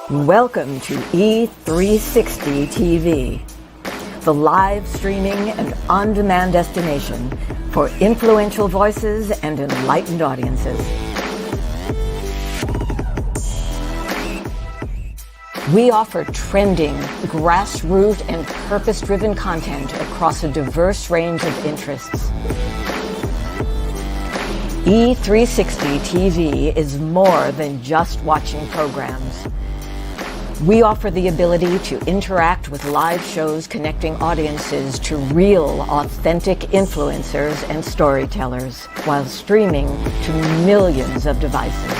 Welcome to E360 TV, the live streaming and on-demand destination for influential voices and enlightened audiences. We offer trending, grassroots, and purpose-driven content across a diverse range of interests. E360 TV is more than just watching programs. We offer the ability to interact with live shows connecting audiences to real, authentic influencers and storytellers while streaming to millions of devices.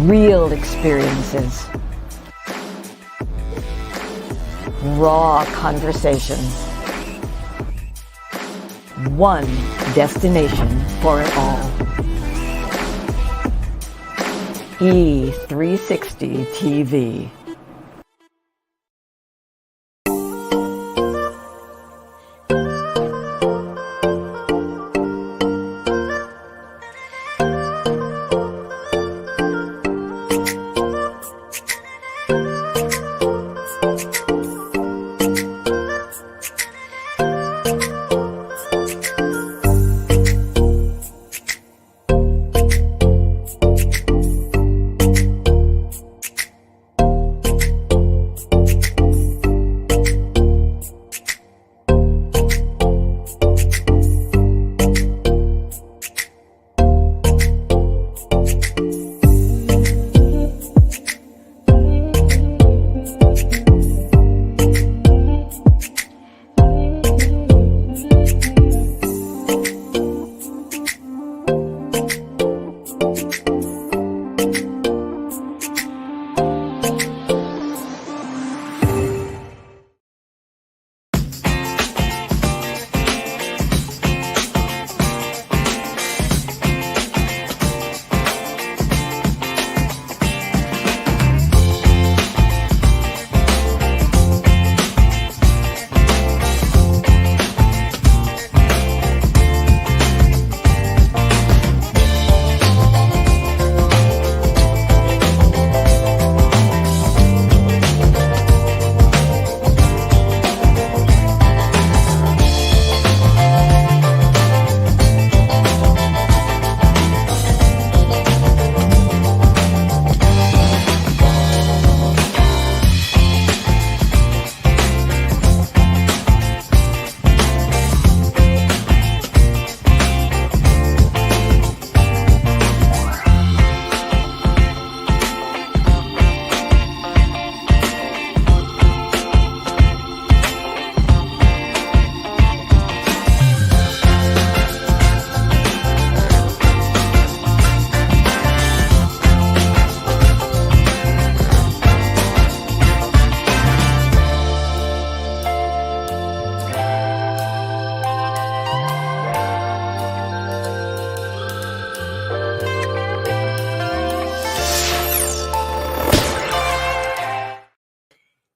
Real experiences. Raw conversations. One destination for it all. E360 TV.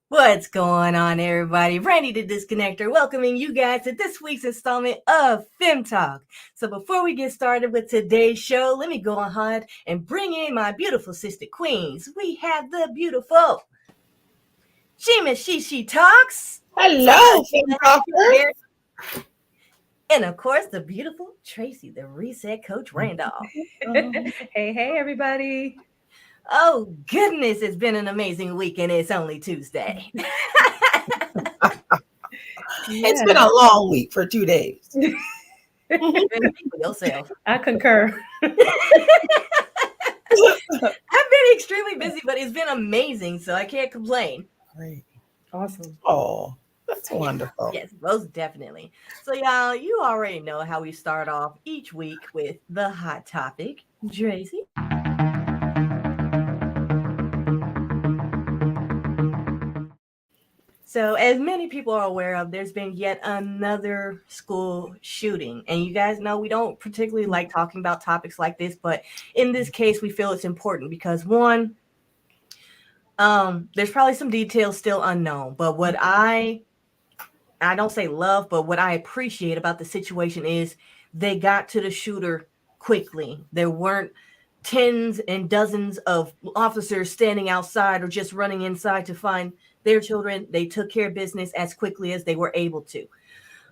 What's going on, everybody? Brandy the Disconnector, welcoming you guys to this week's installment of FEM Talk. So before we get started with today's show, let me go ahead and bring in my beautiful sister queens. We have the beautiful She Talks. Hello, FEM Talker. And of course, the beautiful Tracy, the Reset Coach Randolph. Hey, everybody. Oh, goodness, it's been an amazing week, and it's only Tuesday. It's been a long week for 2 days. Yourself. I concur. I've been extremely busy, but it's been amazing, so I can't complain. Great. Awesome. Oh, that's wonderful. Yes, most definitely. So, y'all, you already know how we start off each week with the hot topic. Tracy? So as many people are aware of, there's been yet another school shooting. And you guys know we don't particularly like talking about topics like this, but in this case, we feel it's important because one, there's probably some details still unknown, but what I I don't say love, but what I appreciate about the situation is they got to the shooter quickly. There weren't tens and dozens of officers standing outside or just running inside to find their children. They took care of business as quickly as they were able to.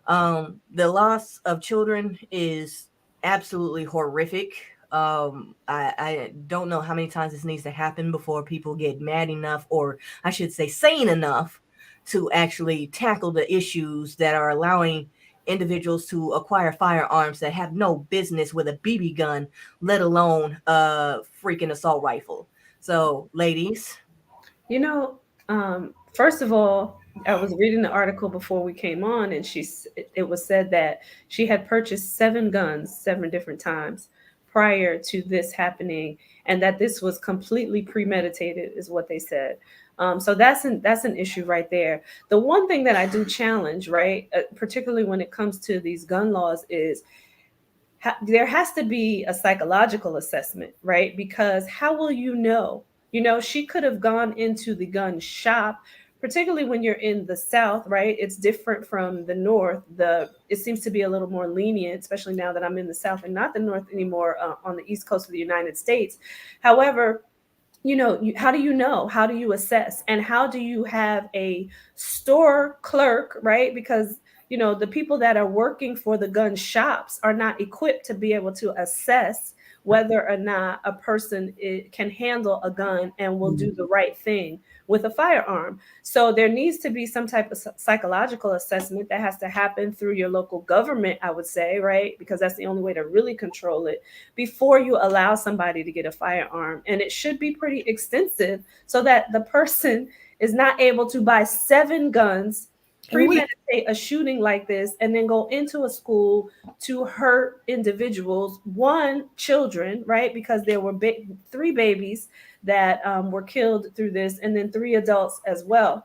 The loss of children is absolutely horrific. I don't know how many times this needs to happen before people get mad enough, or I should say sane enough, to actually tackle the issues that are allowing individuals to acquire firearms that have no business with a BB gun, let alone a freaking assault rifle. So, ladies. You know, first of all, I was reading the article before we came on, and it was said that she had purchased 7 guns 7 different times prior to this happening, and that this was completely premeditated, is what they said. So that's an issue right there. The one thing that I do challenge, right, particularly when it comes to these gun laws, is there has to be a psychological assessment, right? Because how will you know? You know, she could have gone into the gun shop, particularly when you're in the South, right? It's different from the North. It seems to be a little more lenient, especially now that I'm in the South and not the North anymore, on the East Coast of the United States. However, you know, how do you know? How do you assess? And how do you have a store clerk, right? Because, you know, the people that are working for the gun shops are not equipped to be able to assess whether or not a person can handle a gun and will do the right thing with a firearm. So there needs to be some type of psychological assessment that has to happen through your local government, I would say, right? Because that's the only way to really control it before you allow somebody to get a firearm. And it should be pretty extensive so that the person is not able to buy 7 guns, premeditate a shooting like this, and then go into a school to hurt individuals, children, right? Because there were 3 babies that were killed through this, and then 3 adults as well.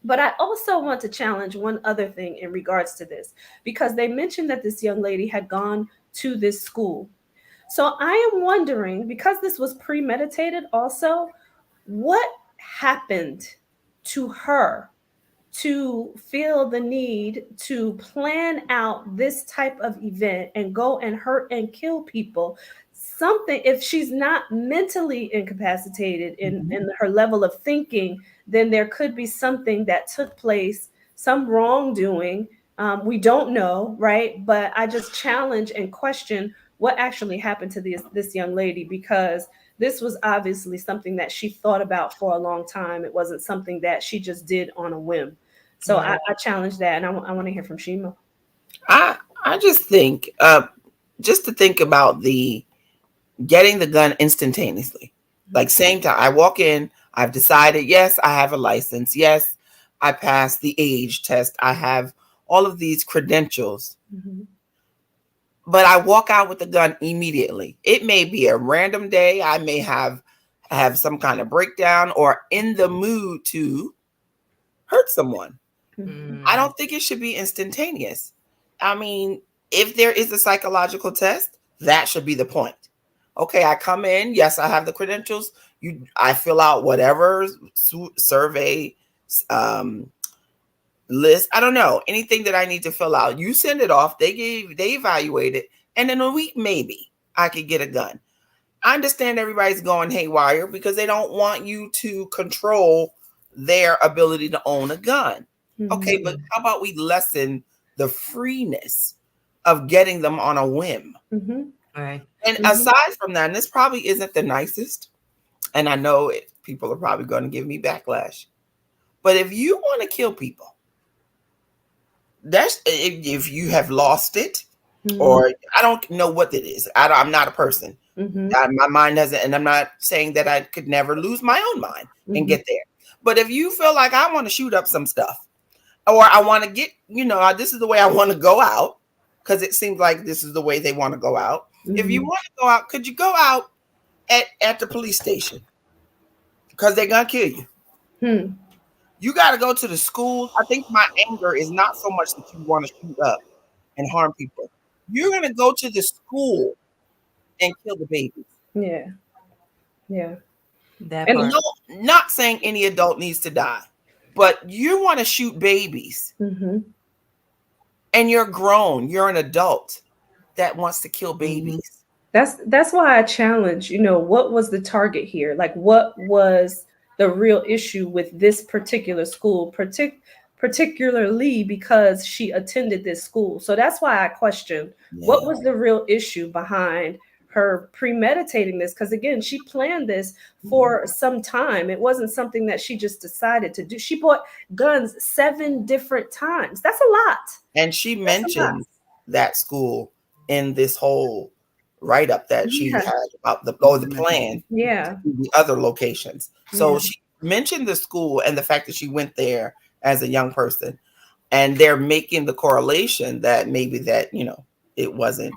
But I also want to challenge one other thing in regards to this, because they mentioned that this young lady had gone to this school. So I am wondering, because this was premeditated also, what happened to her to feel the need to plan out this type of event and go and hurt and kill people? Something, if she's not mentally incapacitated in her level of thinking, then there could be something that took place, some wrongdoing. We don't know, right? But I just challenge and question what actually happened to this young lady, because this was obviously something that she thought about for a long time. It wasn't something that she just did on a whim. So I challenge that, and I want to hear from Shima. I just think, just to think about getting the gun instantaneously, like same time I walk in, I've decided, yes, I have a license, yes, I passed the age test, I have all of these credentials, but I walk out with the gun immediately. It may be a random day, I may have some kind of breakdown or in the mood to hurt someone. I don't think it should be instantaneous. I mean, if there is a psychological test, that should be the point. Okay, I come in. Yes, I have the credentials. I fill out whatever survey list. I don't know, anything that I need to fill out. You send it off. They evaluate it, and in a week maybe I could get a gun. I understand everybody's going haywire because they don't want you to control their ability to own a gun. Okay, but how about we lessen the freeness of getting them on a whim? Right. And aside from that, and this probably isn't the nicest, and I know people are probably going to give me backlash, but if you want to kill people, that's if you have lost it, or I don't know what it is. I'm not a person. My mind doesn't, and I'm not saying that I could never lose my own mind and get there. But if you feel like I want to shoot up some stuff, or I want to get, this is the way I want to go out, because it seems like this is the way they want to go out. If you want to go out, could you go out at the police station? Because they're going to kill you. You got to go to the school. I think my anger is not so much that you want to shoot up and harm people. You're going to go to the school and kill the babies. Yeah. And no, not saying any adult needs to die, but you want to shoot babies. And you're grown, you're an adult that wants to kill babies. That's why I challenge, what was the target here? Like, what was the real issue with this particular school, particularly because she attended this school? So that's why I question what was the real issue behind her premeditating this? Because again, she planned this for some time. It wasn't something that she just decided to do. She bought guns 7 different times. That's a lot. And she mentioned that school in this whole write-up that she had about the plan, the other locations. So she mentioned the school and the fact that she went there as a young person, and they're making the correlation that maybe that it wasn't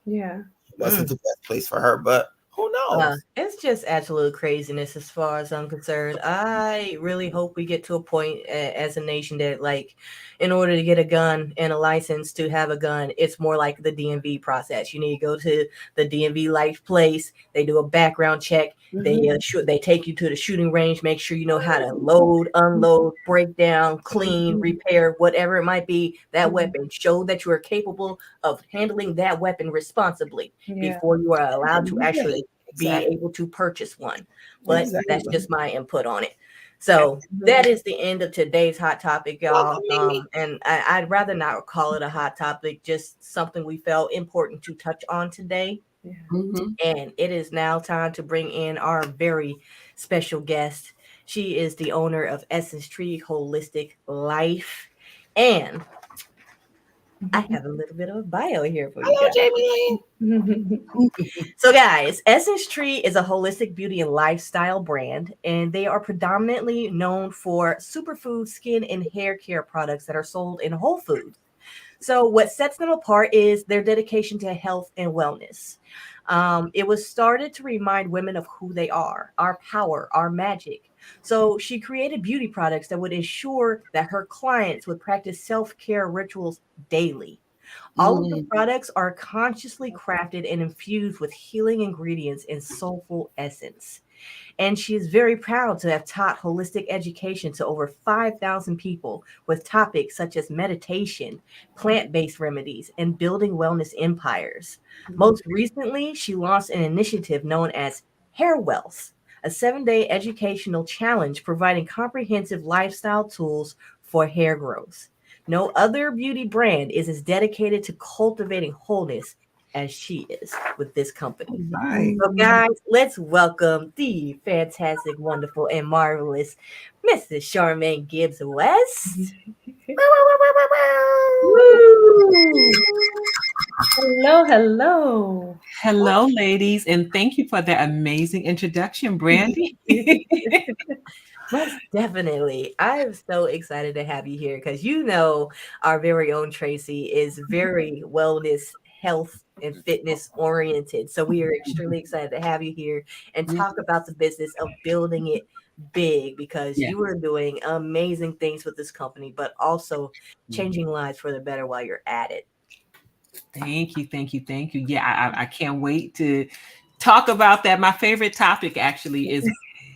the best place for her, but who knows? It's just absolute craziness as far as I'm concerned. I really hope we get to a point as a nation that, like, in order to get a gun and a license to have a gun, it's more like the DMV process. You need to go to the DMV life place. They do a background check. They take you to the shooting range, make sure you know how to load, unload, break down, clean, repair, whatever it might be, that weapon. Show that you are capable of handling that weapon responsibly before you are allowed to actually be able to purchase one. But that's just my input on it. So that is the end of today's hot topic, y'all. And I'd rather not call it a hot topic, just something we felt important to touch on today. And it is now time to bring in our very special guest. She is the owner of Essence Tree Holistic Life. And I have a little bit of a bio here for you guys. Jamie. So guys, Essence Tree is a holistic beauty and lifestyle brand, and they are predominantly known for superfood skin and hair care products that are sold in Whole Foods. So what sets them apart is their dedication to health and wellness. It was started to remind women of who they are, our power, our magic. So she created beauty products that would ensure that her clients would practice self-care rituals daily. All of the products are consciously crafted and infused with healing ingredients and soulful essence. And she is very proud to have taught holistic education to over 5,000 people with topics such as meditation, plant-based remedies, and building wellness empires. Most recently, she launched an initiative known as Hair Wealth, a 7-day educational challenge providing comprehensive lifestyle tools for hair growth. No other beauty brand is as dedicated to cultivating wholeness as she is with this company. So guys, let's welcome the fantastic, wonderful, and marvelous Mrs. Charmaine Gibbs-West. Hello, ladies, and thank you for that amazing introduction, Brandy. Most definitely. I'm so excited to have you here because our very own Tracy is very wellness, health, and fitness oriented. So we are extremely excited to have you here and talk about the business of building it big because you are doing amazing things with this company, but also changing lives for the better while you're at it. Thank you. Yeah, I can't wait to talk about that. My favorite topic actually is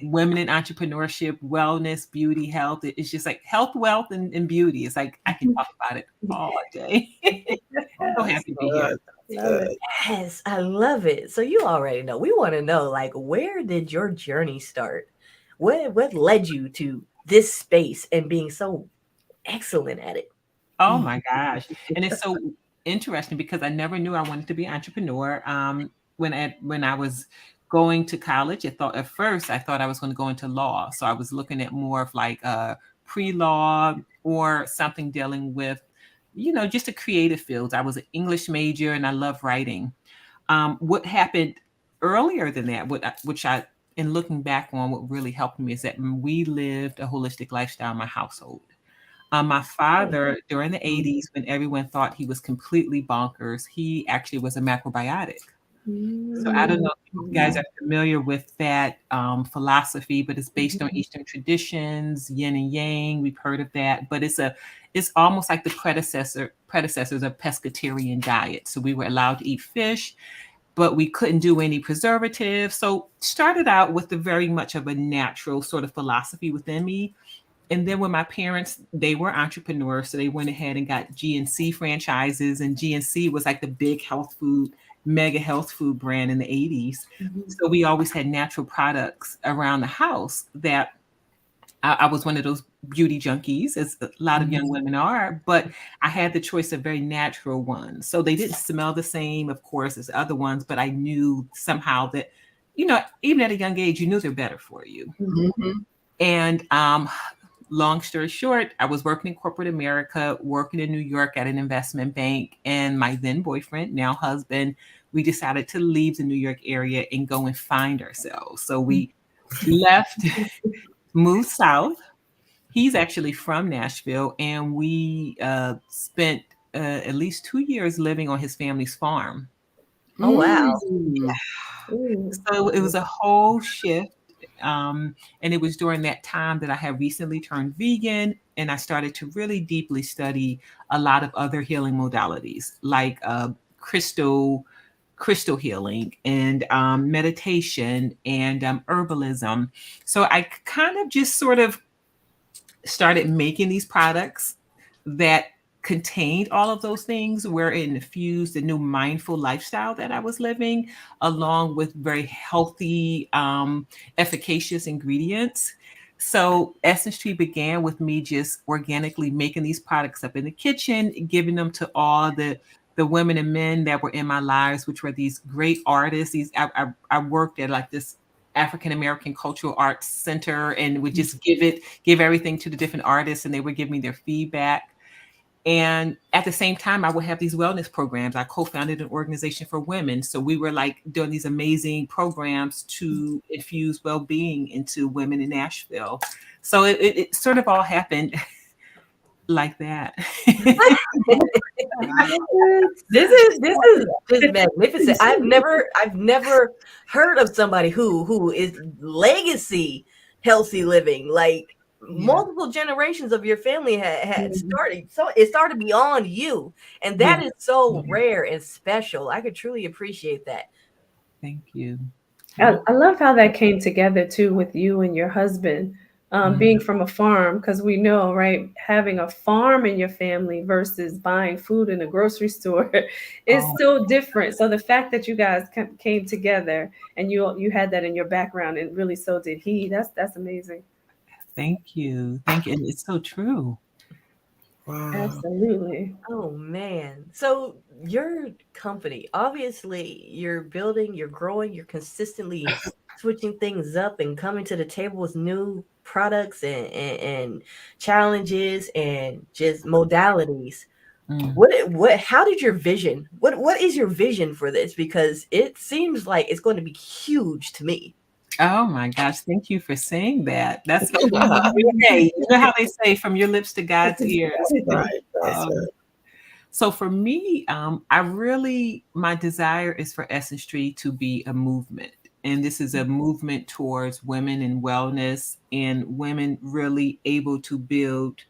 women in entrepreneurship, wellness, beauty, health. It's just like health, wealth, and beauty. It's like I can talk about it all day. So happy to be here. Yes, I love it. So you already know. We want to know, like, where did your journey start? What led you to this space and being so excellent at it? Oh my gosh. And it's so interesting because I never knew I wanted to be an entrepreneur. When I was going to college, at first I thought I was going to go into law. So I was looking at more of like pre-law or something dealing with, just a creative field. I was an English major and I love writing. What happened earlier than that, which I, in looking back on, what really helped me is that we lived a holistic lifestyle in my household. My father, during the 80s, when everyone thought he was completely bonkers, he actually was a macrobiotic. So I don't know if you guys are familiar with that philosophy, but it's based on Eastern traditions, yin and yang. We've heard of that, but it's almost like the predecessors of pescatarian diet. So we were allowed to eat fish, but we couldn't do any preservatives. So started out with very much of a natural sort of philosophy within me. And then when my parents, they were entrepreneurs, so they went ahead and got GNC franchises, and GNC was like the big health food, mega health food brand in the 80s. So we always had natural products around the house that I was one of those beauty junkies, as a lot of young women are, but I had the choice of very natural ones. So they didn't smell the same, of course, as other ones, but I knew somehow that, even at a young age, you knew they're better for you. And long story short, I was working in corporate America, working in New York at an investment bank, and my then boyfriend, now husband, we decided to leave the New York area and go and find ourselves. So we left, moved south. He's actually from Nashville, and we spent at least 2 years living on his family's farm. Oh, wow. So it was a whole shift. And it was during that time that I had recently turned vegan, and I started to really deeply study a lot of other healing modalities like crystal healing and meditation and herbalism. So I kind of just sort of started making these products that contained all of those things, where it infused the new mindful lifestyle that I was living, along with very healthy, efficacious ingredients. So Essence Tree began with me just organically making these products up in the kitchen, giving them to all the women and men that were in my lives, which were these great artists. I worked at like this African American Cultural Arts Center and would just give everything to the different artists, and they would give me their feedback. And at the same time, I would have these wellness programs. I co-founded an organization for women. So we were like doing these amazing programs to infuse well-being into women in Nashville. So it sort of all happened like that. This is just magnificent. I've never heard of somebody who is legacy healthy living. Like multiple generations of your family had started. So it started beyond you. And that is so rare and special. I could truly appreciate that. Thank you. I love how that came together too with you and your husband. Being from a farm, because we know, right, having a farm in your family versus buying food in a grocery store is so different. So the fact that you guys came together and you had that in your background, and really so did he. That's amazing. Thank you. And it's so true. Wow. Absolutely. Oh man. So your company, obviously you're building, you're growing, you're consistently switching things up and coming to the table with new products and challenges and just modalities. How did your vision, what is your vision for this? Because it seems like it's going to be huge to me. Oh my gosh, thank you for saying that. That's okay. You know how they say, from your lips to God's ears. Right. So for me, my desire is for Essence Tree to be a movement. And this is a movement towards women and wellness, and women really able to build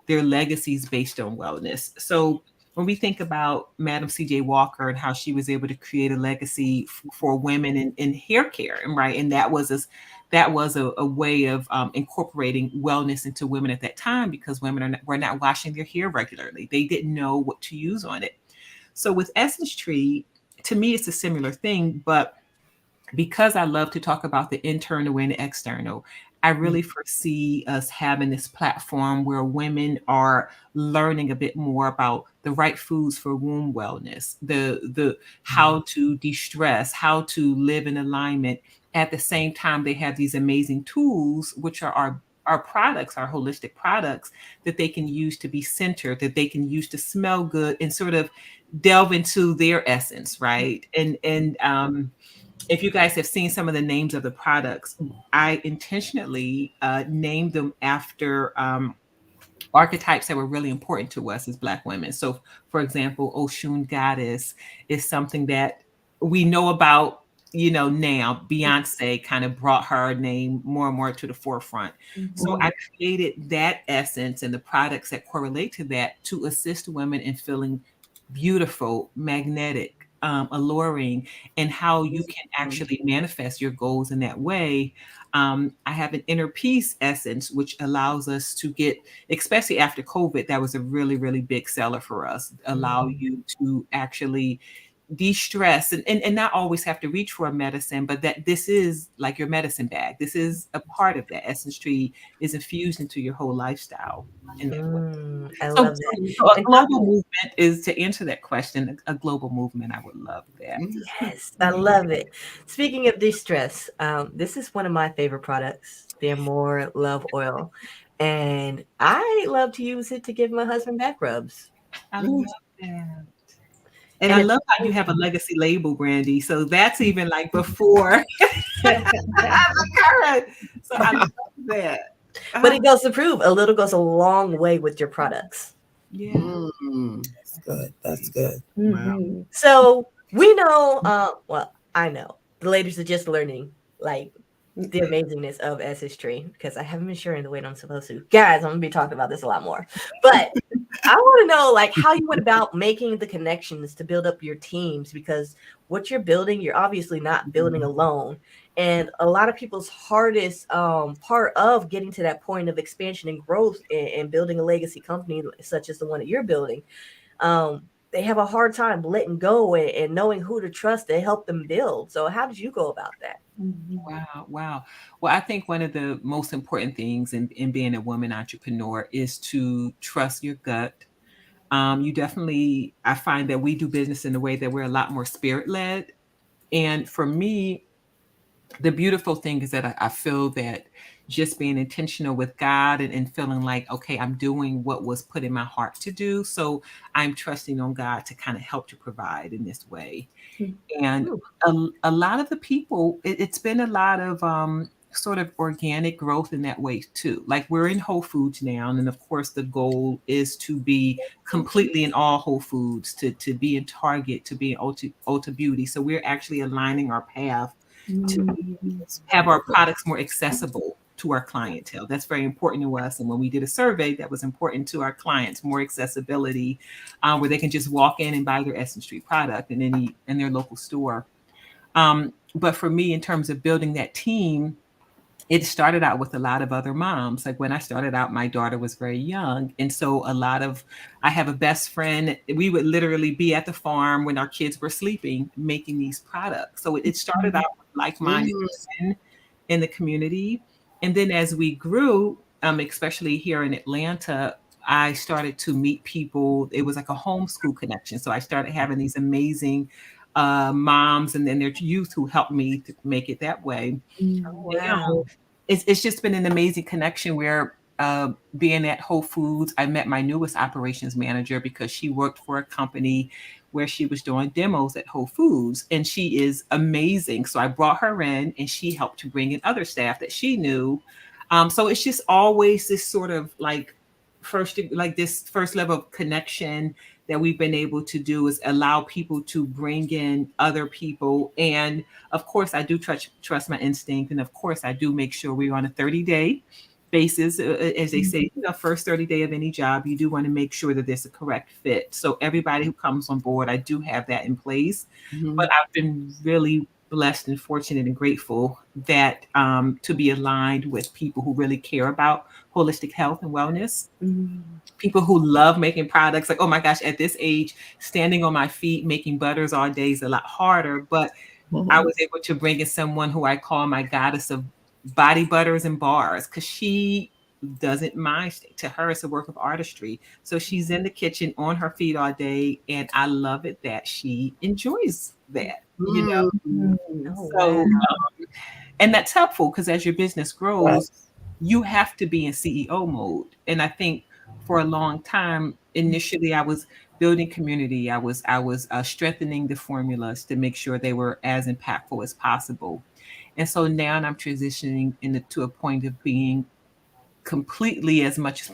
their legacies based on wellness. So when we think about Madam C.J. Walker and how she was able to create a legacy for women in hair care, and right, and that was a way of incorporating wellness into women at that time, because women were not washing their hair regularly. They didn't know what to use on it. So with Essence Tree, to me, it's a similar thing, but because I love to talk about the internal and the external, I really foresee us having this platform where women are learning a bit more about the right foods for womb wellness, the how to de-stress, how to live in alignment. At the same time, they have these amazing tools, which are our products, our holistic products, that they can use to be centered, that they can use to smell good and sort of delve into their essence, right? And if you guys have seen some of the names of the products, I intentionally named them after archetypes that were really important to us as Black women. So, for example, Oshun Goddess is something that we know about, now. Beyonce kind of brought her name more and more to the forefront. So I created that essence and the products that correlate to that to assist women in feeling beautiful, magnetic, alluring, and how you can actually manifest your goals in that way. I have an inner peace essence, which allows us to get, especially after COVID, that was a really, really big seller for us, allow you to actually de-stress and not always have to reach for a medicine, but that this is like your medicine bag. This is a part of that. Essence Tree is infused into your whole lifestyle. And I so, love that. so a And global movement is, to answer that question, a global movement. I would love that. yes, I love it. Speaking of de-stress, this is one of my favorite products, the Amore Love Oil. And I love to use it to give my husband back rubs. I love that. And And I it's love how you have a legacy label, Brandy. So that's even like before the current. So I love that. but it goes to prove a little goes a long way with your products. Yeah. That's good. That's good. Mhm. So we know, well, I know the ladies are just learning like the amazingness of Essence Tree because I haven't been sharing the way I'm supposed to. Guys, I'm gonna be talking about this a lot more. But I want to know like how you went about making the connections to build up your teams because what you're building, you're obviously not building alone. And a lot of people's hardest part of getting to that point of expansion and growth and building a legacy company such as the one that you're building, they have a hard time letting go and knowing who to trust to help them build. So how did you go about that? Wow, wow. Well, I think one of the most important things in being a woman entrepreneur is to trust your gut. You definitely, I find that we do business in a way that we're a lot more spirit led. And for me, the beautiful thing is that I feel that just being intentional with God and feeling like, okay, I'm doing what was put in my heart to do. So I'm trusting on God to kind of help to provide in this way. And a lot of the people, it's been a lot of sort of organic growth in that way too. Like we're in Whole Foods now. And of course, the goal is to be completely in all Whole Foods, to be in Target, to be in Ulta Beauty. So we're actually aligning our path to have our products more accessible to our clientele. That's very important to us. And when we did a survey, that was important to our clients, more accessibility, where they can just walk in and buy their Essence Street product in their local store. But for me, in terms of building that team, it started out with a lot of other moms. Like when I started out, my daughter was very young. And so I have a best friend. We would literally be at the farm when our kids were sleeping, making these products. So it started out with like-minded women in the community. And then as we grew, especially here in Atlanta, I started to meet people. It was like a homeschool connection. So I started having these amazing moms and then their youth who helped me to make it that way. Wow. It's just been an amazing connection where being at Whole Foods, I met my newest operations manager because she worked for a company where she was doing demos at Whole Foods, and she is amazing. So I brought her in, and she helped to bring in other staff that she knew. So it's just always this sort of like this first level of connection that we've been able to do is allow people to bring in other people. And of course, I do trust my instinct. And of course, I do make sure we're on a 30-day basis. As they say, first 30 day of any job, you do want to make sure that there's a correct fit. So everybody who comes on board, I do have that in place. But I've been really blessed and fortunate and grateful that to be aligned with people who really care about holistic health and wellness. People who love making products. Like, oh my gosh, at this age, standing on my feet, making butters all day is a lot harder. But I was able to bring in someone who I call my goddess of body butters and bars, because she doesn't mind. To her, it's a work of artistry. So she's in the kitchen on her feet all day. And I love it that she enjoys that, you know? So, and that's helpful because as your business grows, you have to be in CEO mode. And I think for a long time, initially, I was building community. I was strengthening the formulas to make sure they were as impactful as possible. And so now I'm transitioning to a point of being completely as much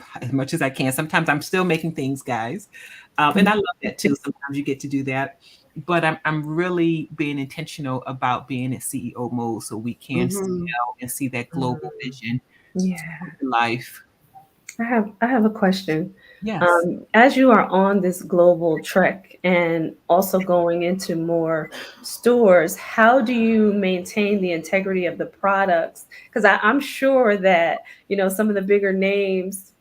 as I can. Sometimes I'm still making things, guys, and I love that too. Sometimes you get to do that, but I'm really being intentional about being in CEO mode so we can scale and see that global vision. Yeah. Life. I have a question. Yes. As you are on this global trek and also going into more stores, how do you maintain the integrity of the products? Because I'm sure that, some of the bigger names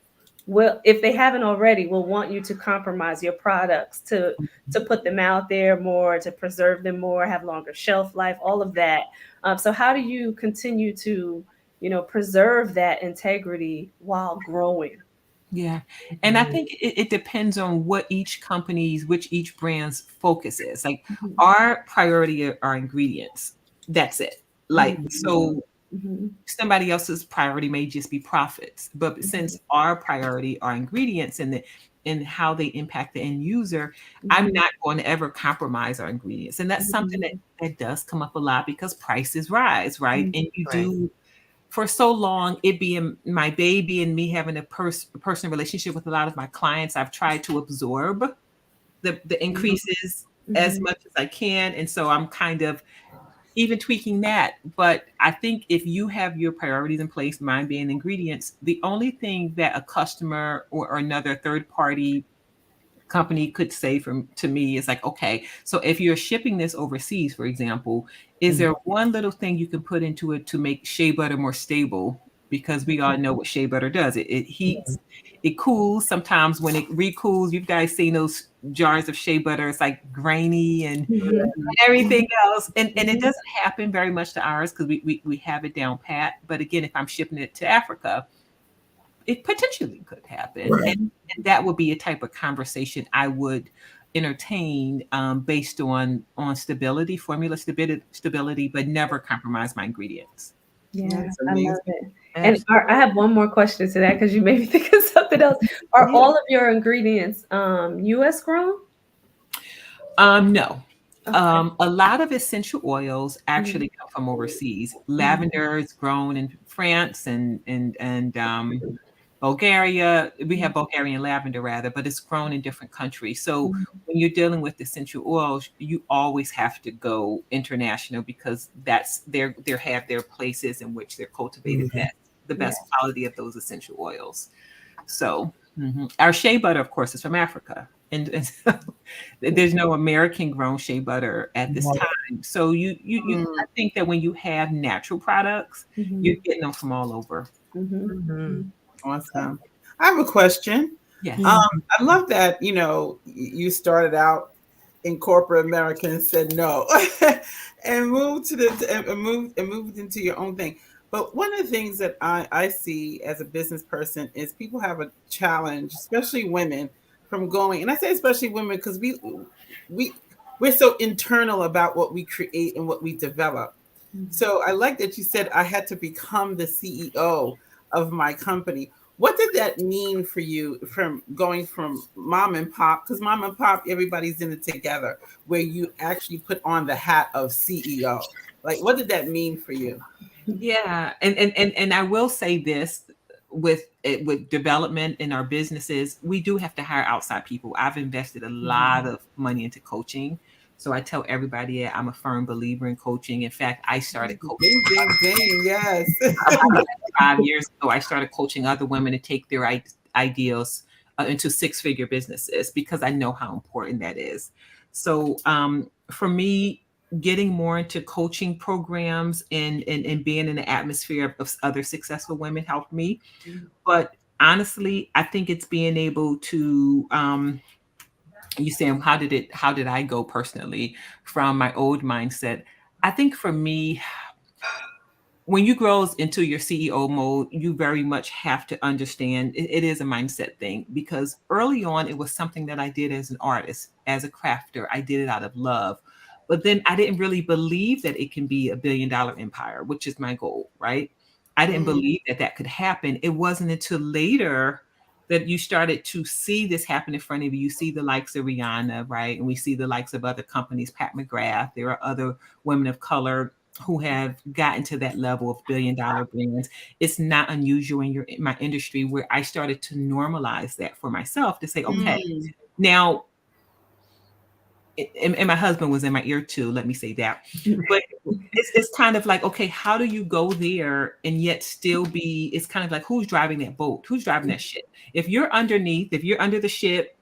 will, if they haven't already, will want you to compromise your products to put them out there more, to preserve them more, have longer shelf life, all of that. So how do you continue to, preserve that integrity while growing? Yeah. And I think it depends on which each brand's focus is. Like Mhm. our priority are ingredients. That's it. Like, so Mhm. somebody else's priority may just be profits. But since our priority are ingredients and how they impact the end user, I'm not going to ever compromise our ingredients. And that's something that does come up a lot because prices rise, right? And you Right. do for so long, it being my baby and me having a personal relationship with a lot of my clients, I've tried to absorb the increases as much as I can. And so I'm kind of even tweaking that. But I think if you have your priorities in place, mine being ingredients, the only thing that a customer or another third party company could say to me is like, okay, so if you're shipping this overseas, for example, is there one little thing you can put into it to make shea butter more stable? Because we all know what shea butter does. It heats, it cools. Sometimes when it recools, you guys seen those jars of shea butter, it's like grainy and everything else. And it doesn't happen very much to ours because we have it down pat. But again, if I'm shipping it to Africa, it potentially could happen. And that would be a type of conversation I would entertain based on stability, formula stability, but never compromise my ingredients. Yeah, That's I love amazing. it. And I have one more question to that because you made me think of something else. Are all of your ingredients US grown? No. Okay. A lot of essential oils Mhm. actually come from overseas. Lavender is grown in France and Bulgaria. We have Bulgarian lavender rather, but it's grown in different countries. So when you're dealing with essential oils, you always have to go international because they have their places in which they're cultivated best, the Yeah. best quality of those essential oils. So our shea butter, of course, is from Africa. And so there's no American grown shea butter at this time. So I think that when you have natural products, you're getting them from all over. Awesome. I have a question. Yes. I love that, you started out in corporate America and said no and moved to moved into your own thing. But one of the things that I see as a business person is people have a challenge, especially women, from going, and I say especially women because we we're so internal about what we create and what we develop. So I like that you said I had to become the CEO of my company. What did that mean for you from going from mom and pop? Because mom and pop, everybody's in it together, where you actually put on the hat of CEO. Like, what did that mean for you? Yeah, and I will say this with development in our businesses, we do have to hire outside people. I've invested a lot of money into coaching. So I tell everybody I'm a firm believer in coaching. In fact, I started coaching Ding, ding, ding. Yes. 5 years ago. I started coaching other women to take their ideals into six-figure businesses because I know how important that is. So for me, getting more into coaching programs and being in the atmosphere of other successful women helped me. But honestly, I think it's being able to you saying how did I go personally from my old mindset? I think for me, when you grow into your CEO mode, you very much have to understand it is a mindset thing because early on it was something that I did as an artist, as a crafter. I did it out of love. But then I didn't really believe that it can be $1 billion empire, which is my goal, right? I didn't believe that that could happen. It wasn't until later that you started to see this happen in front of you. You see the likes of Rihanna, right? And we see the likes of other companies, Pat McGrath. There are other women of color who have gotten to that level of $1 billion brands. It's not unusual in my industry where I started to normalize that for myself to say, okay, now, and my husband was in my ear too, let me say that. But it's kind of like, okay, how do you go there and yet still be, it's kind of like, who's driving that boat? Who's driving that ship? If you're under the ship,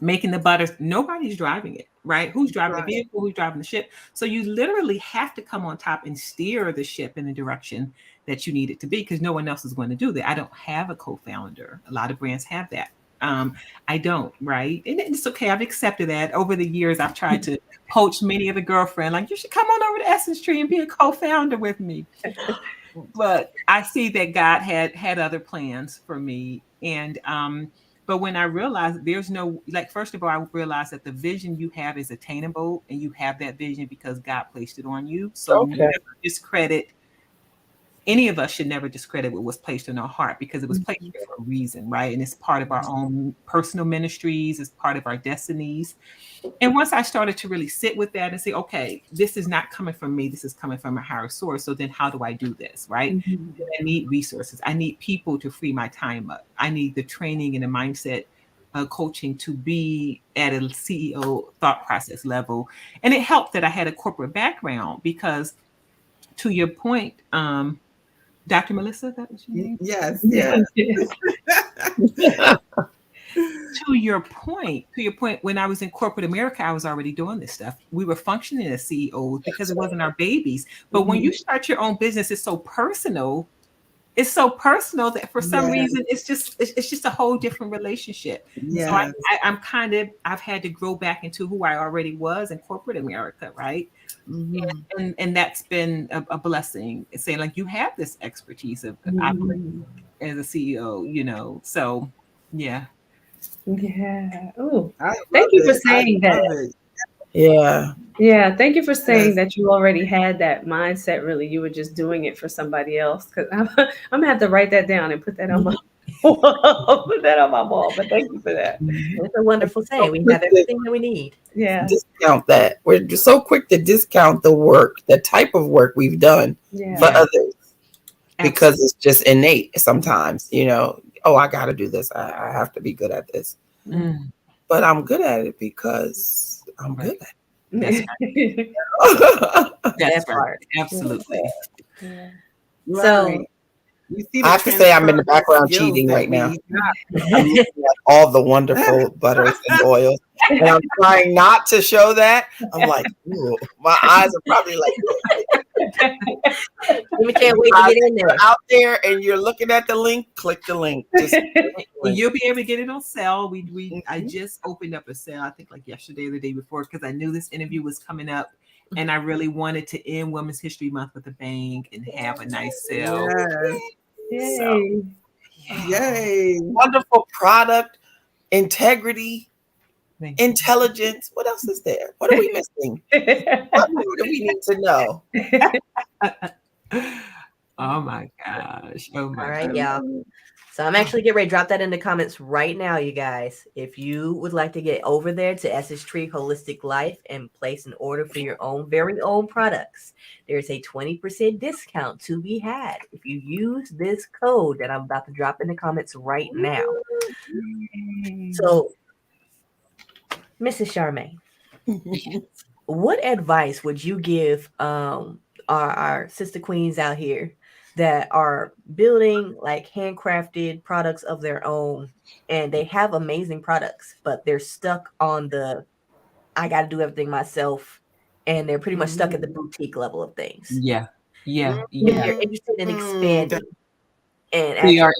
making the butter, nobody's driving it, right? Who's driving the vehicle? Who's driving the ship? So you literally have to come on top and steer the ship in the direction that you need it to be, because no one else is going to do that. I don't have a co-founder. A lot of brands have that. I don't, right? And it's okay. I've accepted that. Over the years, I've tried to poach many of the girlfriends, like, you should come on over to Essence Tree and be a co-founder with me. But I see that God had other plans for me. And but when I realized there's no, like, first of all, I realized that the vision you have is attainable, and you have that vision because God placed it on you. So you never discredit, any of us should never discredit what was placed in our heart, because it was placed here for a reason, right? And it's part of our own personal ministries, it's part of our destinies. And once I started to really sit with that and say, okay, this is not coming from me, this is coming from a higher source. So then how do I do this, right? I need resources. I need people to free my time up. I need the training and the mindset coaching to be at a CEO thought process level. And it helped that I had a corporate background, because to your point, Dr. Melissa, that was your name? Yes. To your point, when I was in corporate America, I was already doing this stuff. We were functioning as CEOs because it wasn't our babies. But when you start your own business, it's so personal. It's so personal that for some reason it's just a whole different relationship. So I've had to grow back into who I already was in corporate America, right? And that's been a blessing. It's saying, like, you have this expertise of operating as a CEO, you know. So yeah. Oh, thank you for saying that. Yeah, thank you for saying that you already had that mindset. Really, you were just doing it for somebody else. Because I'm gonna have to write that down and put that on my wall. But thank you for that. It's a wonderful saying. We have everything that we need. Yeah. Discount that. We're just so quick to discount the work, the type of work we've done for others, because it's just innate sometimes, you know. Oh, I got to do this. I have to be good at this. But I'm good at it because I'm good at it. That's right. Absolutely. So I have to say, I'm in the background cheating right now. I'm looking at all the wonderful butters and oils, and I'm trying not to show that. I'm like, ooh, my eyes are probably like, we can't wait to get in there. Out there, and you're looking at the link. Click the link. You'll be able to get it on sale. I just opened up a sale, I think like yesterday or the day before, because I knew this interview was coming up, and I really wanted to end Women's History Month with a bang and have a nice sale. Yay. So, yay. Wonderful product, integrity, intelligence. What else is there? What are we missing? What do we need to know? Oh my gosh. Oh my All right, gosh. y'all. So I'm actually getting ready to drop that in the comments right now, you guys. If you would like to get over there to Essence Tree Holistic Life and place an order for your own very own products, there's a 20% discount to be had if you use this code that I'm about to drop in the comments right now. So, Mrs. Charmaine, what advice would you give our sister queens out here that are building like handcrafted products of their own, and they have amazing products, but they're stuck on the, I got to do everything myself, and they're pretty much stuck at the boutique level of things? Yeah. If you're interested in expanding and they are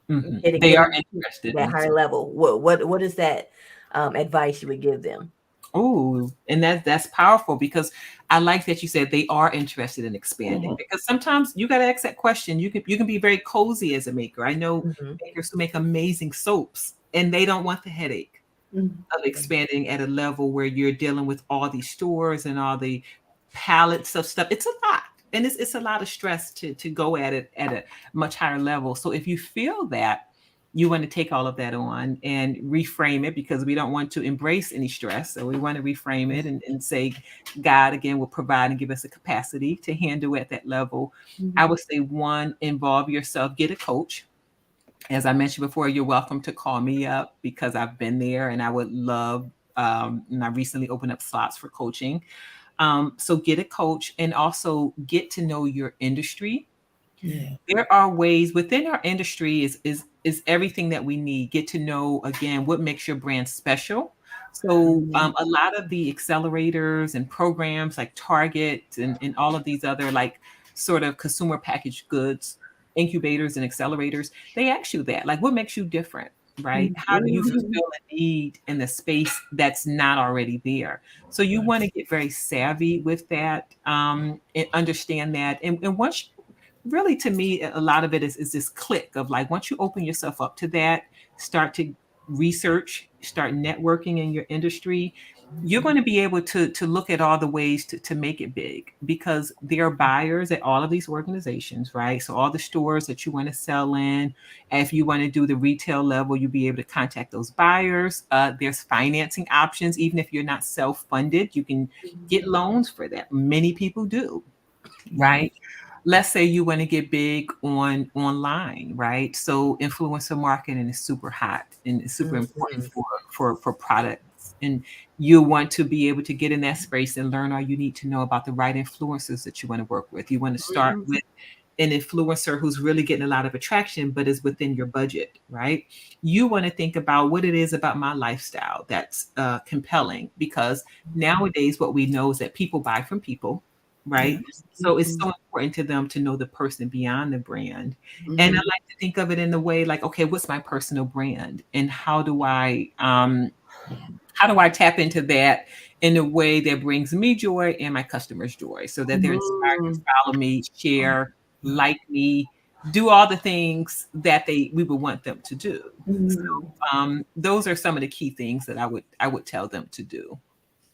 getting interested that higher level, what is that advice you would give them? Oh, and that's powerful, because I like that you said they are interested in expanding, because sometimes you got to ask that question. You can be very cozy as a maker. I know makers who make amazing soaps, and they don't want the headache of expanding at a level where you're dealing with all these stores and all the pallets of stuff. It's a lot, and it's a lot of stress to go at it at a much higher level. So if you feel that you want to take all of that on and reframe it, because we don't want to embrace any stress. So we want to reframe it and say, God, again, will provide and give us a capacity to handle at that level. I would say, one, involve yourself, get a coach. As I mentioned before, you're welcome to call me up, because I've been there, and I would love, and I recently opened up slots for coaching. So get a coach and also get to know your industry. Yeah. There are ways within our industry is everything that we need. Get to know again what makes your brand special. So a lot of the accelerators and programs like Target and all of these other like sort of consumer packaged goods, incubators and accelerators, they ask you that. Like what makes you different, right? How do you fulfill a need in the space that's not already there? So you want to get very savvy with that and understand that. And once really to me a lot of it is this click of like once you open yourself up to that, start to research, start networking in your industry, you're going to be able to look at all the ways to make it big because there are buyers at all of these organizations, right? So all the stores that you want to sell in, if you want to do the retail level, you'll be able to contact those buyers. There's financing options. Even if you're not self-funded, you can get loans for that. Many people do, right? Let's say you want to get big on online, right? So influencer marketing is super hot and it's super important for products. And you want to be able to get in that space and learn all you need to know about the right influencers that you want to work with. You want to start with an influencer who's really getting a lot of attraction, but is within your budget, right? You want to think about what it is about my lifestyle that's compelling because nowadays what we know is that people buy from people, right? So it's so important to them to know the person beyond the brand. And I like to think of it in the way like, okay, what's my personal brand and how do I tap into that in a way that brings me joy and my customers joy so that they're inspired to follow me, share, like me, do all the things that we would want them to do. So those are some of the key things that I would tell them to do.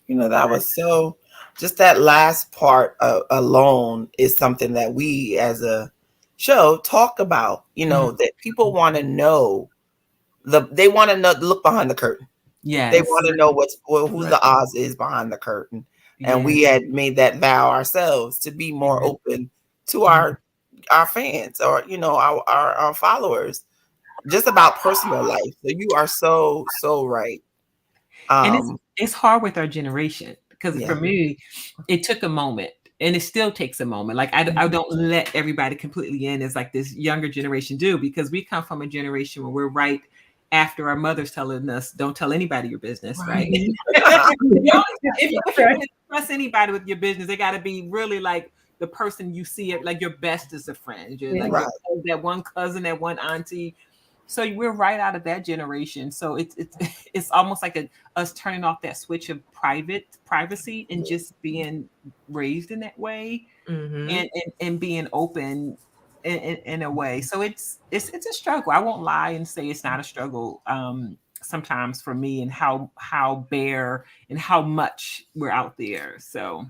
You know, that was so, just that last part alone is something that we as a show talk about, you know, that people want to know, they want to know, look behind the curtain. Yes. They want to know who the Oz is behind the curtain. And we had made that vow ourselves to be more open to our fans or, you know, our followers, just about personal life. So you are so right. And it's hard with our generation because for me, it took a moment and it still takes a moment. Like I don't let everybody completely in as like this younger generation do, because we come from a generation where we're right after our mothers telling us, don't tell anybody your business, right? If you trust anybody with your business, they got to be really like the person you see it, like your best as a friend. You're like that one cousin, that one auntie. So we're right out of that generation. So it's almost like us turning off that switch of privacy and just being raised in that way and being open in a way. So it's a struggle. I won't lie and say it's not a struggle. Sometimes for me and how bare and how much we're out there. So.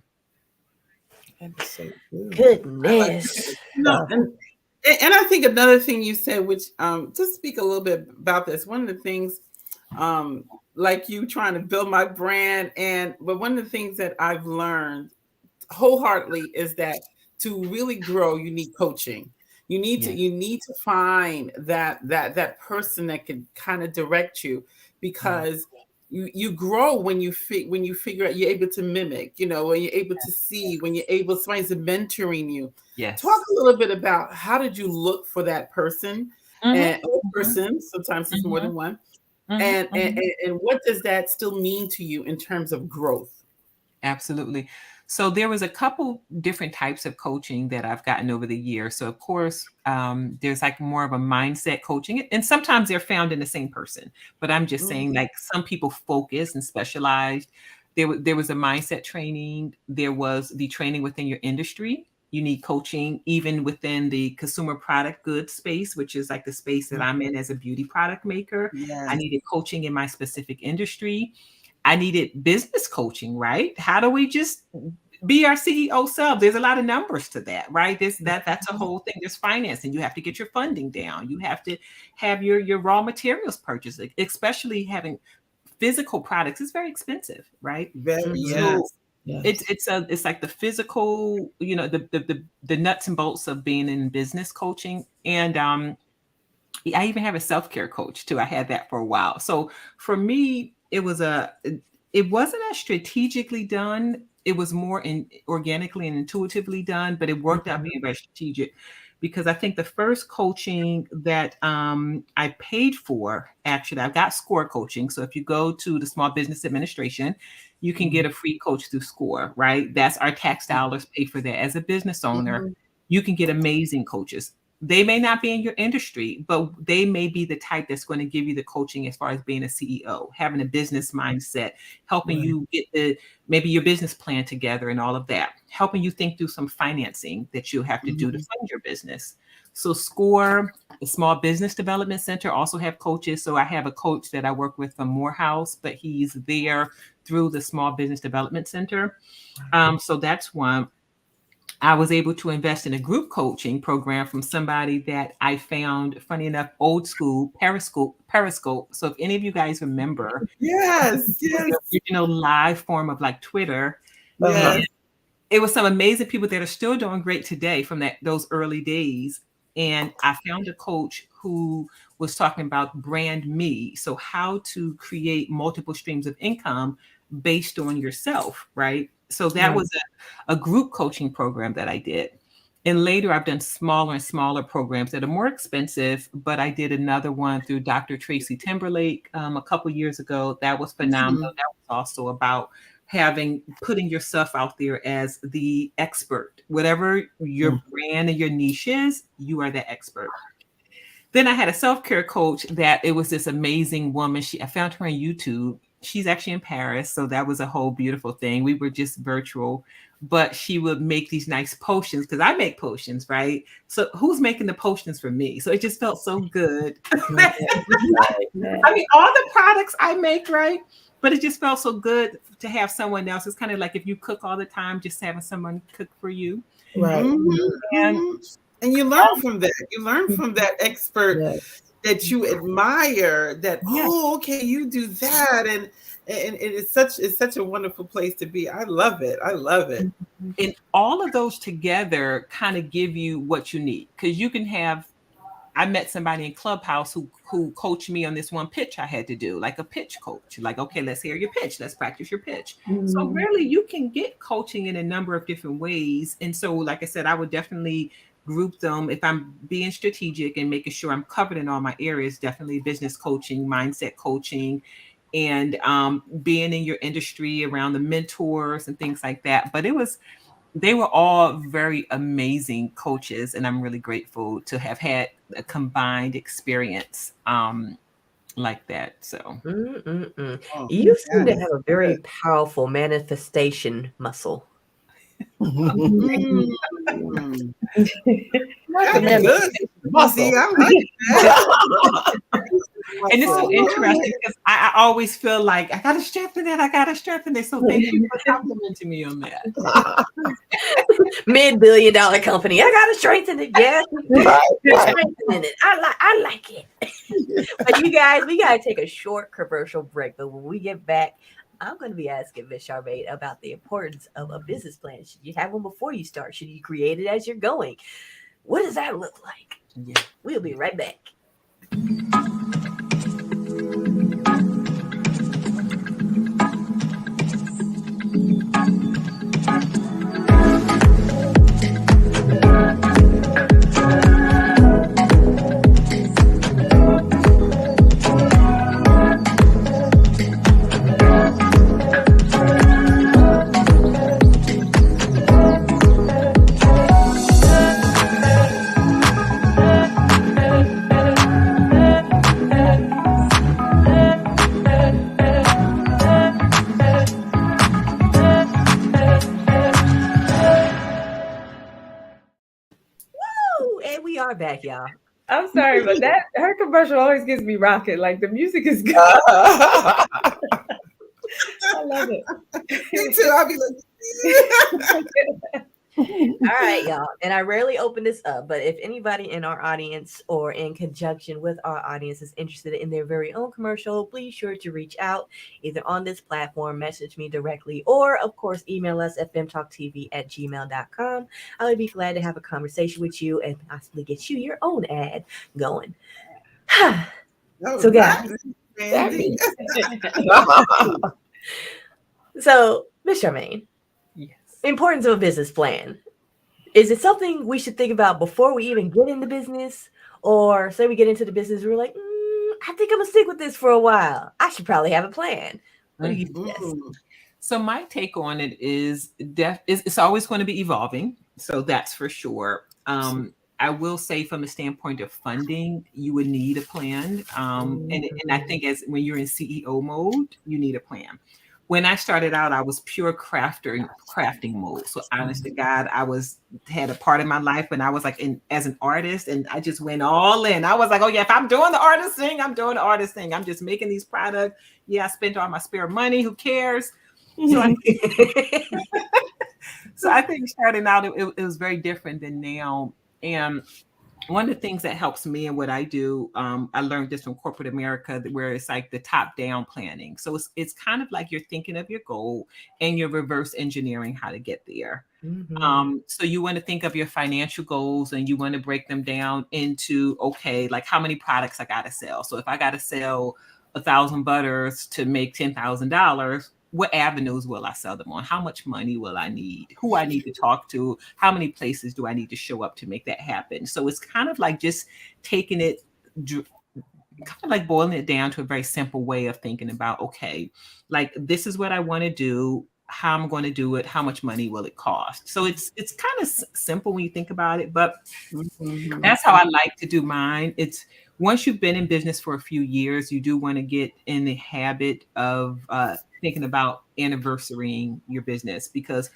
Goodness. And I think another thing you said, which to speak a little bit about this, one of the things, like you trying to build my brand, but one of the things that I've learned wholeheartedly is that to really grow, you need coaching. You need to find that person that can kind of direct you, because you grow when you figure out, you're able to mimic, you know, when you're able to see, when you're able, somebody's mentoring you. Yes. Talk a little bit about how did you look for that person and person, sometimes it's more than one. And what does that still mean to you in terms of growth? Absolutely. So there was a couple different types of coaching that I've gotten over the years. So of course, there's like more of a mindset coaching, and sometimes they're found in the same person. But I'm just saying, like some people focus and specialized. There was a mindset training. There was the training within your industry. You need coaching even within the consumer product goods space, which is like the space that I'm in as a beauty product maker. Yes. I needed coaching in my specific industry. I needed business coaching, right? How do we just be our CEO self? There's a lot of numbers to that, right? That's a whole thing. There's financing. You have to get your funding down. You have to have your raw materials purchased, especially having physical products. It's very expensive, right? Very, so it's like the physical, you know, the nuts and bolts of being in business coaching. And I even have a self-care coach too. I had that for a while. So for me, it wasn't as strategically done it was more organically and intuitively done, but it worked out being very strategic. Because I think the first coaching that I paid for, actually, I got SCORE coaching. So if you go to the Small Business Administration, you can get a free coach through SCORE, right? That's our tax dollars pay for that. As a business owner, you can get amazing coaches. They may not be in your industry, but they may be the type that's going to give you the coaching as far as being a CEO, having a business mindset, helping you get maybe your business plan together and all of that, helping you think through some financing that you'll have to do to fund your business. So SCORE, the Small Business Development Center, also have coaches. So I have a coach that I work with from Morehouse, but he's there through the Small Business Development Center. So that's one. I was able to invest in a group coaching program from somebody that I found, funny enough, old school, Periscope. So if any of you guys remember, the original live form of like Twitter, it was some amazing people that are still doing great today from those early days. And I found a coach who was talking about brand me. So how to create multiple streams of income based on yourself, right? So that was a group coaching program that I did. And later I've done smaller and smaller programs that are more expensive, but I did another one through Dr. Tracy Timberlake a couple years ago. That was phenomenal. That was also about putting yourself out there as the expert. Whatever your brand and your niche is, you are the expert. Then I had a self-care coach that it was this amazing woman. I found her on YouTube. She's actually in Paris. So that was a whole beautiful thing. We were just virtual, but she would make these nice potions because I make potions, right? So who's making the potions for me? So it just felt so good. I mean, all the products I make, right? But it just felt so good to have someone else. It's kind of like if you cook all the time, just having someone cook for you. Right. And you learn from that. You learn from that expert that you admire, that, okay, you do that. And it's such a wonderful place to be. I love it. And all of those together kind of give you what you need. Because you can I met somebody in Clubhouse who coached me on this one pitch I had to do, like a pitch coach. Like, okay, let's hear your pitch. Let's practice your pitch. So really, you can get coaching in a number of different ways. And so, like I said, I would definitely group them if I'm being strategic and making sure I'm covered in all my areas. Definitely business coaching, mindset coaching, and being in your industry around the mentors and things like that. But they were all very amazing coaches, and I'm really grateful to have had a combined experience like that. So You seem to have a very powerful manifestation muscle. And it's so interesting because I always feel like I gotta strengthen it. So thank you for complimenting me on that. Mid-billion-dollar company. I gotta strengthen it. Yes, strengthening it. I like it. But you guys, we gotta take a short commercial break. But when we get back, I'm going to be asking Ms. Charmaine about the importance of a business plan. Should you have one before you start? Should you create it as you're going? What does that look like? Yeah. We'll be right back. Back, y'all. I'm sorry, but her commercial always gets me rocking. Like the music is good. I love it. Me too. I'll be like, all right, y'all. And I rarely open this up, but if anybody in our audience or in conjunction with our audience is interested in their very own commercial, please sure to reach out either on this platform, message me directly, or of course, email us at femtalktv@gmail.com. I would be glad to have a conversation with you and possibly get you your own ad going. So guys, so Ms. Charmaine. importance of a business plan. Is it something we should think about before we even get into business? Or say we get into the business, we're like, I think I'm gonna stick with this for a while. I should probably have a plan. What do you suggest? So my take on it is it's always going to be evolving. So that's for sure. I will say from the standpoint of funding, you would need a plan. And I think as when you're in CEO mode, you need a plan. When I started out, I was pure crafting mode. So honest to God, had a part of my life when I was like as an artist, and I just went all in. I was like, oh yeah, if I'm doing the artist thing, I'm doing the artist thing. I'm just making these products. Yeah, I spent all my spare money. Who cares? So I think starting out, it was very different than now. And one of the things that helps me in what I do, I learned this from corporate America, where it's like the top down planning. So it's kind of like you're thinking of your goal and you're reverse engineering how to get there. So you want to think of your financial goals and you want to break them down into, okay, like how many products I got to sell. So if I got to sell 1,000 butters to make $10,000, what avenues will I sell them on? How much money will I need? Who I need to talk to? How many places do I need to show up to make that happen? So it's kind of like just taking it, kind of like boiling it down to a very simple way of thinking about, okay, like this is what I want to do, how I'm going to do it, how much money will it cost? So it's kind of simple when you think about it, but that's how I like to do mine. It's once you've been in business for a few years, you do want to get in the habit of thinking about anniversarying your business, because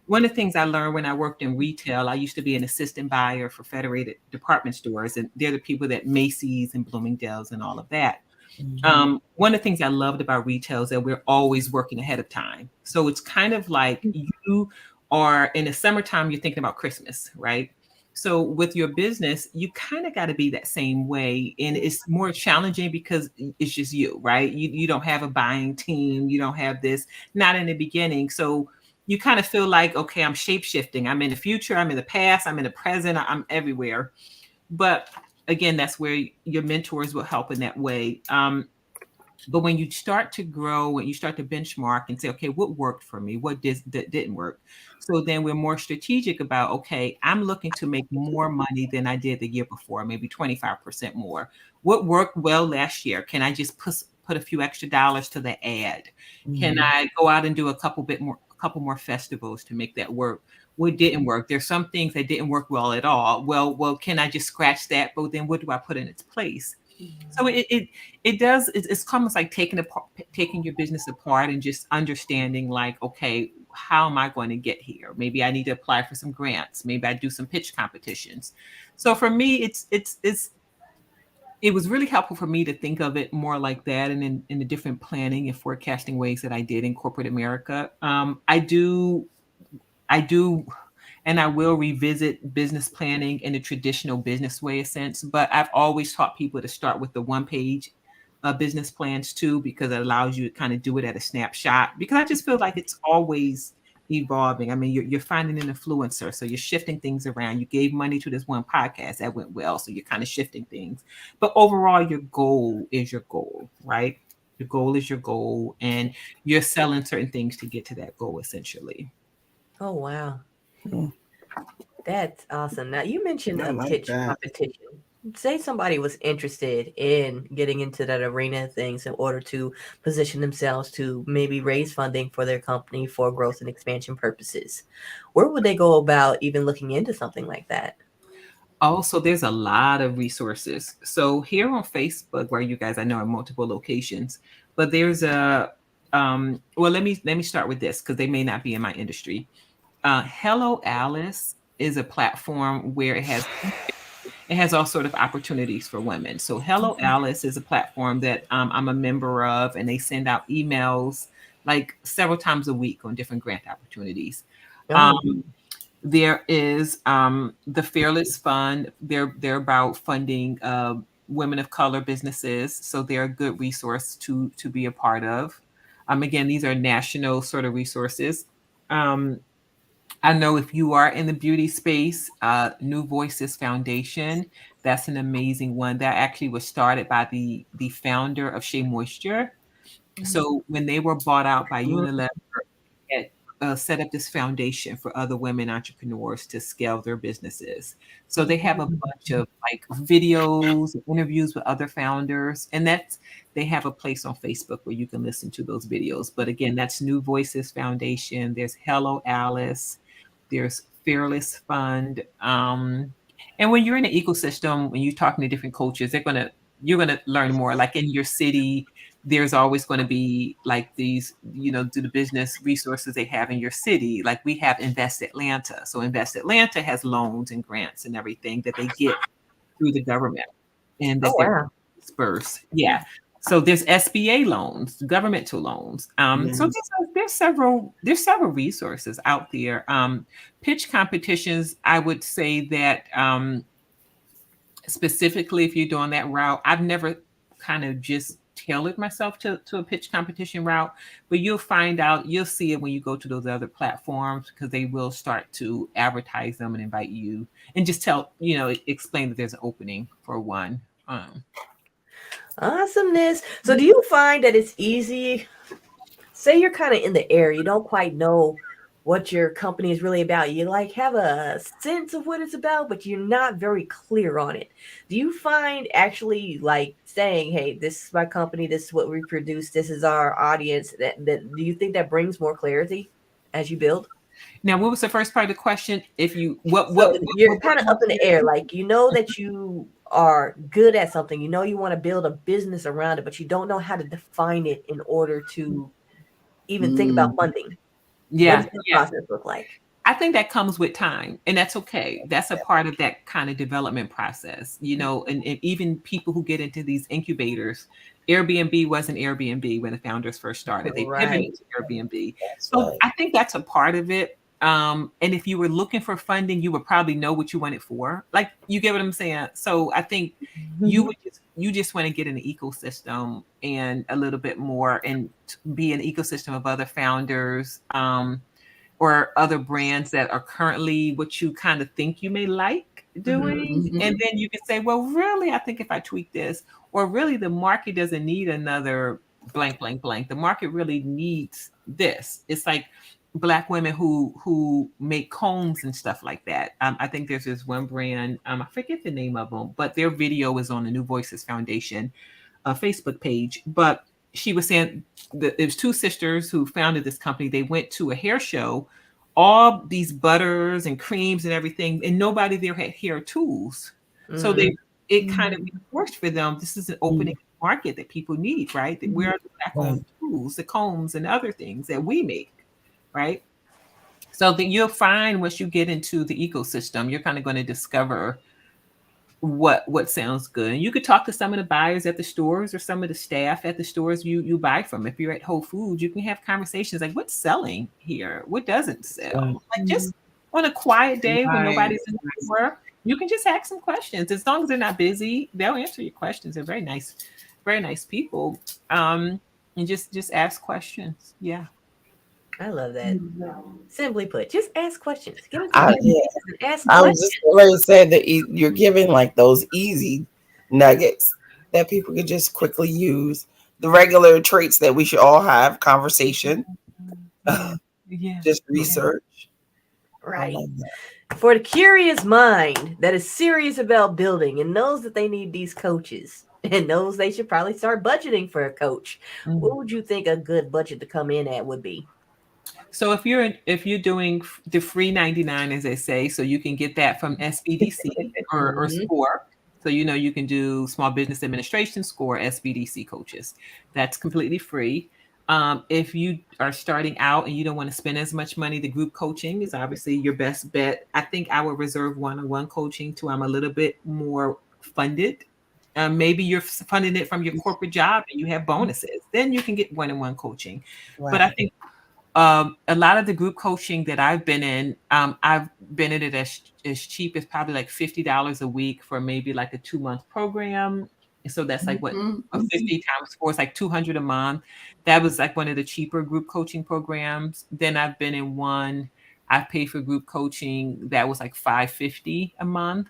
one of the things I learned when I worked in retail, I used to be an assistant buyer for Federated Department Stores, and they're the people that Macy's and Bloomingdale's and all of that. One of the things I loved about retail is that we're always working ahead of time. So it's kind of like you are in the summertime, you're thinking about Christmas, right? So with your business, you kind of got to be that same way. And it's more challenging because it's just you, right? You don't have a buying team. You don't have this, not in the beginning. So you kind of feel like, okay, I'm shape shifting. I'm in the future. I'm in the past. I'm in the present. I'm everywhere. But again, that's where your mentors will help in that way. But when you start to grow, when you start to benchmark and say, okay, what worked for me? What didn't work? So then we're more strategic about, okay, I'm looking to make more money than I did the year before, maybe 25% more. What worked well last year? Can I just put a few extra dollars to the ad? Can I go out and do a couple more festivals to make that work? What didn't work? There's some things that didn't work well at all. Well, can I just scratch that? But then what do I put in its place? So it's almost like taking your business apart and just understanding, like, okay, how am I going to get here? Maybe I need to apply for some grants. Maybe I do some pitch competitions. So for me, it was really helpful for me to think of it more like that, and in the different planning and forecasting ways that I did in corporate America. I do, and I will revisit business planning in the traditional business way, a sense. But I've always taught people to start with the one-page business plans too, because it allows you to kind of do it at a snapshot. Because I just feel like it's always evolving. I mean, you're finding an influencer, so you're shifting things around. You gave money to this one podcast that went well, so you're kind of shifting things. But overall, your goal is your goal, right? Your goal is your goal, and you're selling certain things to get to that goal, essentially. Oh, wow. That's awesome. Now, you mentioned a pitch competition. Say somebody was interested in getting into that arena of things in order to position themselves to maybe raise funding for their company for growth and expansion purposes. Where would they go about even looking into something like that? Also, there's a lot of resources. So here on Facebook, where you guys I know are multiple locations, but there's a well, let me start with this because they may not be in my industry. Hello Alice is a platform where it has all sort of opportunities for women. So Hello Alice is a platform that I'm a member of, and they send out emails like several times a week on different grant opportunities. There is the Fearless Fund. They're about funding women of color businesses, so they're a good resource to be a part of. Again, these are national sort of resources. I know if you are in the beauty space, New Voices Foundation, that's an amazing one. That actually was started by the founder of Shea Moisture. So when they were bought out by Unilever, set up this foundation for other women entrepreneurs to scale their businesses. So they have a bunch of like videos, interviews with other founders, and they have a place on Facebook where you can listen to those videos. But again, that's New Voices Foundation. There's Hello Alice. There's Fearless Fund. And when you're in an ecosystem, when you're talking to different coaches, you're gonna learn more. Like in your city, there's always going to be like these, do the business resources they have in your city. Like we have Invest Atlanta. So Invest Atlanta has loans and grants and everything that they get through the government and that they're dispersed. Yeah. So there's SBA loans, governmental loans. So there's several resources out there. Pitch competitions, I would say that specifically if you're doing that route, I've never kind of just tailored myself to a pitch competition route, but you'll see it when you go to those other platforms, because they will start to advertise them and invite you and just explain that there's an opening for one. Awesomeness. So do you find that it's easy? Say you're kind of in the air, you don't quite know what your company is really about. You like have a sense of what it's about, but you're not very clear on it. Do you find actually like saying, hey, this is my company, this is what we produce, this is our audience, that do you think that brings more clarity as you build? Now, what was the first part of the question? If you you're kind of up in the air, like you know that you are good at something, you know you want to build a business around it, but you don't know how to define it in order to even think about funding. Yeah. What does the process look like? I think that comes with time, and that's okay. That's a part of that kind of development process, and even people who get into these incubators. Airbnb wasn't Airbnb when the founders first started. They pivoted to Airbnb. So I think that's a part of it. And if you were looking for funding, you would probably know what you want it for. Like, you get what I'm saying? So I think you just want to get in the ecosystem and a little bit more and be an ecosystem of other founders or other brands that are currently what you kind of think you may like doing. And then you can say, well, really, I think if I tweak this, or really the market doesn't need another blank, blank, blank. The market really needs this. It's like Black women who make combs and stuff like that. I think there's this one brand, I forget the name of them, but their video is on the New Voices Foundation Facebook page. But she was saying that there's two sisters who founded this company. They went to a hair show, all these butters and creams and everything, and nobody there had hair tools. So it kind of reinforced for them, this is an opening market that people need, right? That where are the Black-owned tools, the combs and other things that we make, right? So that you'll find once you get into the ecosystem, you're kind of going to discover what sounds good. And you could talk to some of the buyers at the stores or some of the staff at the stores you buy from. If you're at Whole Foods, you can have conversations like, what's selling here? What doesn't sell? Like, just on a quiet day when nobody's in the store, you can just ask some questions. As long as they're not busy, they'll answer your questions. They're very nice people. And just ask questions. Yeah. I love that. Simply put, just ask questions. Get into ask I was questions. just going to say that you're giving like those easy nuggets that people could just quickly use. The regular traits that we should all have: conversation, just research. Right. For the curious mind that is serious about building and knows that they need these coaches and knows they should probably start budgeting for a coach, what would you think a good budget to come in at would be? So if you're doing the free 99, as they say, so you can get that from SBDC or SCORE. So you can do Small Business Administration, SCORE, SBDC coaches. That's completely free. If you are starting out and you don't want to spend as much money, the group coaching is obviously your best bet. I think I will reserve one-on-one coaching till I'm a little bit more funded. Maybe you're funding it from your corporate job and you have bonuses. Then you can get one-on-one coaching. Right. But I think a lot of the group coaching that I've been in it as cheap as probably like $50 a week for maybe like a 2-month program. So that's like what 50 times 4 is like $200 a month. That was like one of the cheaper group coaching programs. Then I've been in one, I paid for group coaching that was like $550 a month.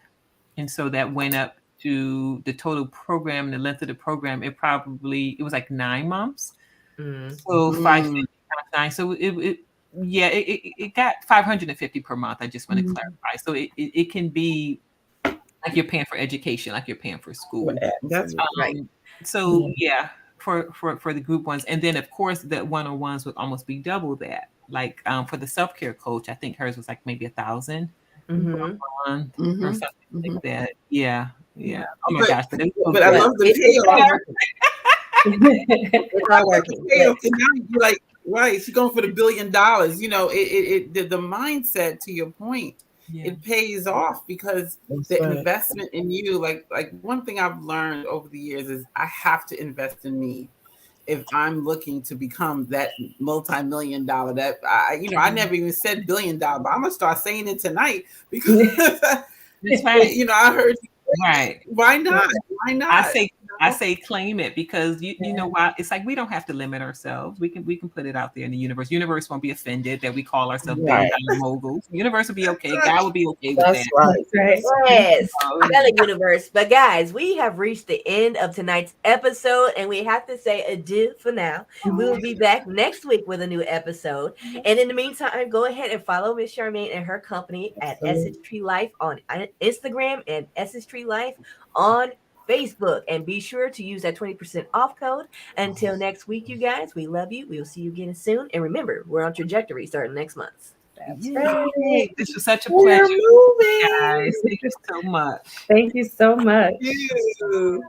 And so that went up to the total program, the length of the program, it was like 9 months. So $550 times 9. So Yeah, it got $550 per month. I just want to clarify. So it can be like you're paying for education, like you're paying for school. That's Right. So yeah, for the group ones, and then of course the one-on-ones would almost be double that. Like for the self-care coach, I think hers was like maybe 1,000 Mm-hmm. per month or something like that. Yeah. Oh my But- gosh, but it was so But I good. love the It's all payoff. working. It's all working. Payoff, and now you're like, right, she's going for the $1 billion. You know, the mindset, to your point, Yeah. it pays off because the investment in you, like one thing I've learned over the years is I have to invest in me if I'm looking to become that multi-million dollar. That I never even said $1 billion, but I'm gonna start saying it tonight because That's right. you know, I heard Right. why not? Why not? I say claim it, because you know why? It's like we don't have to limit ourselves. We can put it out there in the universe. Universe won't be offended that we call ourselves Right. billion-dollar moguls. Universe will be okay. God will be okay with That's that. right. Right. Yes, Oh, Belly Universe. But guys, we have reached the end of tonight's episode, and we have to say adieu for now. We will be back next week with a new episode. And in the meantime, go ahead and follow Miss Charmaine and her company at Essence Tree Life on Instagram and Essence Tree Life on Facebook. And be sure to use that 20% off code. Until next week, you guys, we love you. We will see you again soon. And remember, we're on trajectory starting next month. That's right. This was such a pleasure, guys. Thank you so much. Thank you so much. You.